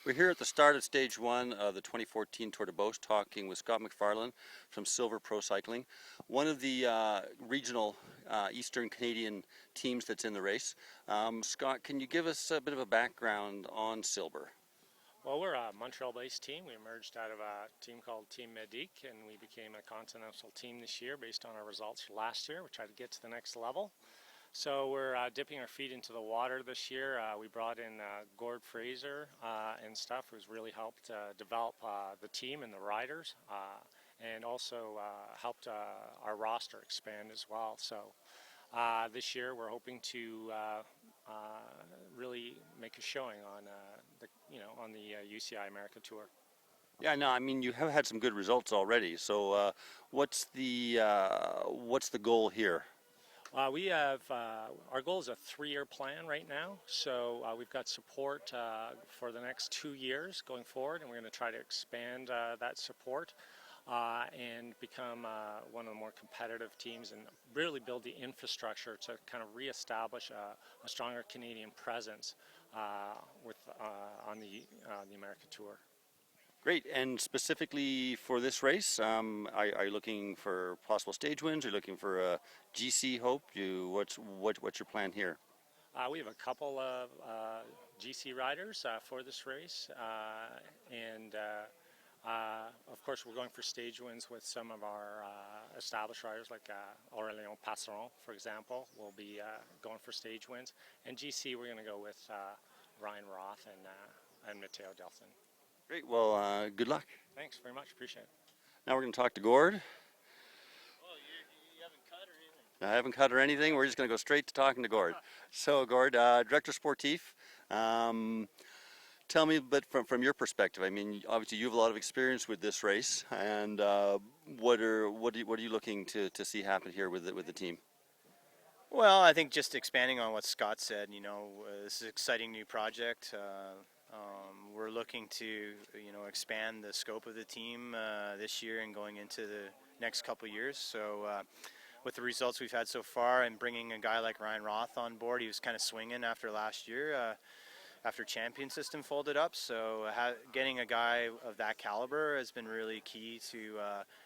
We're here at the start of stage one of the 2014 Tour de Beauce, talking with Scott MacFarlane from Silber Pro Cycling, one of the regional Eastern Canadian teams that's in the race. Scott, can you give us a bit of a background on Silber? Well, we're a Montreal-based team. We emerged out of a team called Team Medic, and we became a continental team this year based on our results last year. We tried to get to the next level. So we're dipping our feet into the water this year. We brought in Gord, Fraser and stuff, who's really helped develop the team and the riders, and also helped our roster expand as well. So this year we're hoping to really make a showing on the UCI America Tour. Yeah, no, I mean you have had some good results already. So what's the goal here? We have, our goal is a 3-year plan right now, so we've got support for the next 2 years going forward, and we're going to try to expand that support and become one of the more competitive teams and really build the infrastructure to kind of reestablish a stronger Canadian presence on the America Tour. Great, and specifically for this race, are you looking for possible stage wins? Are you looking for a GC hope? What's your plan here? We have a couple of GC riders for this race, and of course we're going for stage wins with some of our established riders like Aurélien Passeron, for example. We'll be going for stage wins, and GC we're going to go with Ryan Roth and Matteo Delson. Great. Well, good luck. Thanks very much. Appreciate it. Now we're going to talk to Gord. Oh, you haven't cut or anything? I haven't cut or anything. We're just going to go straight to talking to Gord. So, Gord, Director Sportif, tell me a bit from your perspective. I mean, obviously you have a lot of experience with this race, and what are you looking to see happen here with the team? Well, I think just expanding on what Scott said, this is an exciting new project. We're looking to, expand the scope of the team this year and going into the next couple of years. So with the results we've had so far and bringing a guy like Ryan Roth on board, he was kind of swinging after last year, after Champion System folded up. So getting a guy of that caliber has been really key to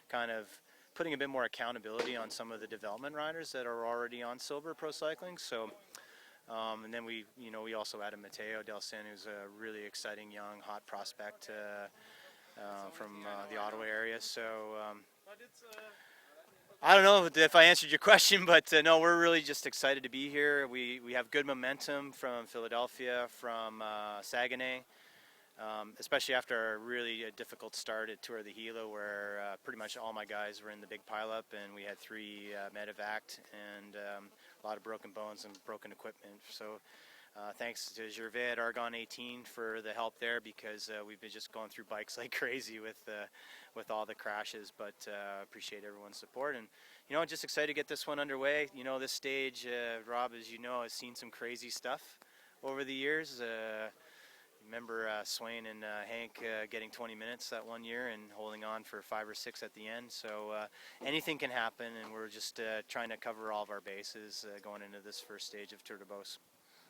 kind of putting a bit more accountability on some of the development riders that are already on Silber Pro Cycling. So. And then we also added Matteo Delson, who's a really exciting young hot prospect from the Ottawa area. So I don't know if I answered your question, but no, we're really just excited to be here. We have good momentum from Philadelphia, from Saguenay, especially after a really difficult start at Tour de Beauce, where pretty much all my guys were in the big pileup, and we had 3 medevac and a lot of broken bones and broken equipment. So thanks to Gervais at Argonne 18 for the help there, because we've been just going through bikes like crazy with all the crashes, but appreciate everyone's support. And just excited to get this one underway. This stage, Rob, as you know, has seen some crazy stuff over the years. Remember Swain and Hank getting 20 minutes that one year and holding on for 5 or 6 at the end. So anything can happen, and we're just trying to cover all of our bases going into this first stage of Tour de Beauce.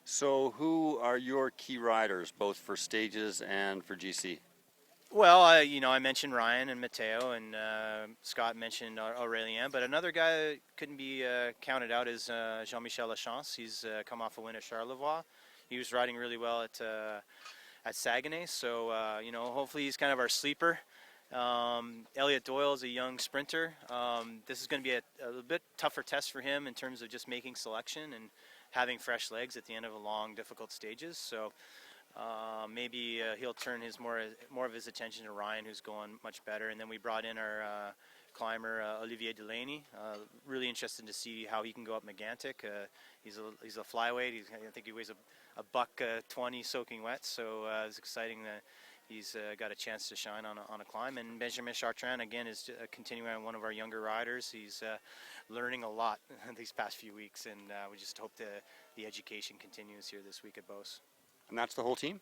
So who are your key riders, both for stages and for GC? Well, I mentioned Ryan and Matteo, and Scott mentioned Aurélien, but another guy that couldn't be counted out is Jean-Michel Lachance. He's come off a win at Charlevoix. He was riding really well at Saguenay, so hopefully he's kind of our sleeper. Elliot Doyle is a young sprinter. This is going to be a bit tougher test for him in terms of just making selection and having fresh legs at the end of a long, difficult stages. So maybe he'll turn more of his attention to Ryan, who's going much better. And then we brought in our climber Olivier Delaney. Really interested to see how he can go up Megantic. He's a flyweight. I think he weighs a $120 soaking wet. So it's exciting that he's got a chance to shine on a climb. And Benjamin Chartrand again is continuing on, one of our younger riders. He's learning a lot these past few weeks, and we just hope the education continues here this week at Beauce. And that's the whole team?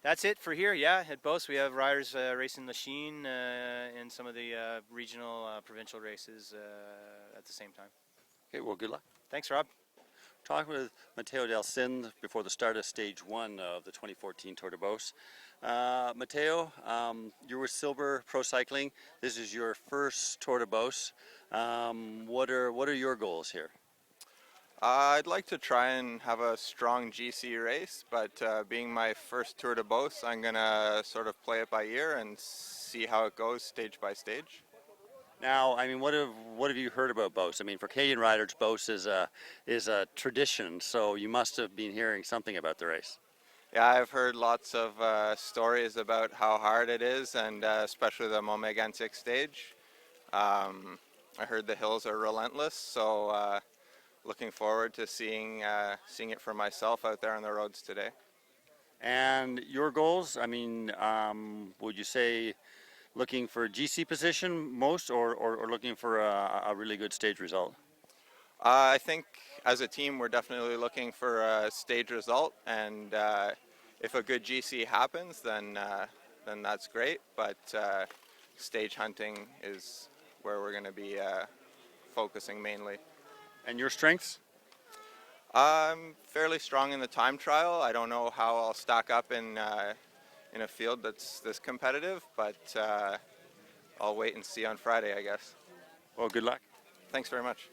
That's it for here, yeah. At Beauce, we have riders racing Lachine and some of the regional, provincial races at the same time. Okay, well, good luck. Thanks, Rob. Talking with Matteo Delson before the start of stage one of the 2014 Tour de Beauce. Matteo, you're with Silber Pro Cycling. This is your first Tour de Beauce. What are your goals here? I'd like to try and have a strong GC race, but being my first Tour de Beauce, I'm going to sort of play it by ear and see how it goes stage by stage. Now, I mean, what have you heard about Beauce? I mean, for Canadian riders, Beauce is a tradition, so you must have been hearing something about the race. Yeah, I've heard lots of stories about how hard it is, and especially the Montmégantic stage. I heard the hills are relentless, so looking forward to seeing it for myself out there on the roads today. And your goals? I mean, would you say looking for a GC position most, or looking for a really good stage result? I think as a team we're definitely looking for a stage result, and if a good GC happens, then that's great. But stage hunting is where we're going to be focusing mainly. And your strengths? I'm fairly strong in the time trial. I don't know how I'll stack up in a field that's this competitive, but I'll wait and see on Friday, I guess. Well, good luck. Thanks very much.